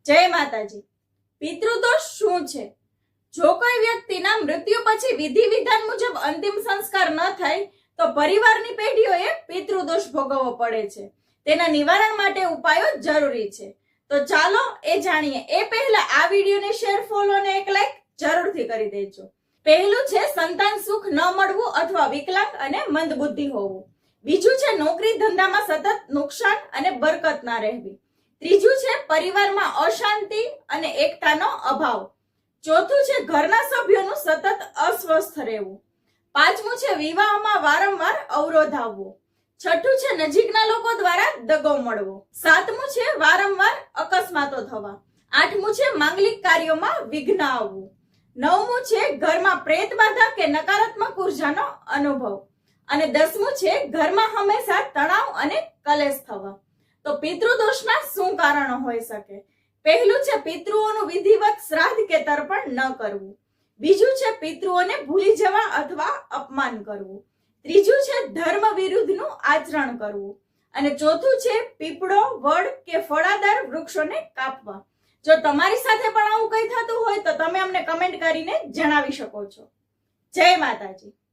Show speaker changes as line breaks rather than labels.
જય માતાજી। પિતૃદોષ શું છે? જો કોઈ વ્યક્તિના મૃત્યુ પછી વિધિ વિધાન મુજબ અંતિમ સંસ્કાર ન થાય તો પરિવારની પેઢીઓએ પિતૃદોષ ભોગવવો પડે છે। તેના નિવારણ માટે ઉપાયો જરૂરી છે। તો ચાલો એ જાણીએ। એ પહેલા આ વિડીયોને શેર, ફોલો અને એક લાઈક જરૂરથી કરી દેજો। પહેલું છે સંતાન સુખ ન મળવું અથવા વિકલાંગ અને મંદબુદ્ધિ હોવું। બીજું છે નોકરી ધંધામાં સતત નુકસાન અને બરકત ના રહેવી। ત્રીજું છે પરિવારમાં અશાંતિ અને એકતાનો અભાવ। ચોથું છે ઘરના સભ્યોનું સતત અસ્વસ્થ રહેવું। પાંચમું છે વિવાહમાં વારંવાર અવરોધ આવવો। છઠ્ઠું છે નજીકના લોકો દ્વારા દગો મળવો। સાતમું છે વારંવાર અકસ્માતો થવા। આઠમું છે માંગલિક કાર્યોમાં વિઘ્ન આવવું। નવમું છે ઘરમાં પ્રેત બાધા કે નકારાત્મક ઉર્જાનો અનુભવ। અને દસમું છે ઘરમાં હંમેશા તણાવ અને કલેશ થવા। તો પિતૃદોષના શું કારણો હોઈ શકે? પહેલું છે પિતૃઓનું વિધિવત શ્રાદ્ધ કે તર્પણ ન કરવું। બીજું છે પિતૃઓને ભૂલી જવા અથવા અપમાન કરવું। ત્રીજું છે ધર્મ વિરુદ્ધનું આચરણ કરવું। અને ચોથું છે પીપળો, વડ કે ફળાદાર વૃક્ષોને કાપવા। જો તમારી સાથે પણ આવું કંઈ થતું હોય તો તમે અમને કમેન્ટ કરીને જણાવી શકો છો। જય માતાજી।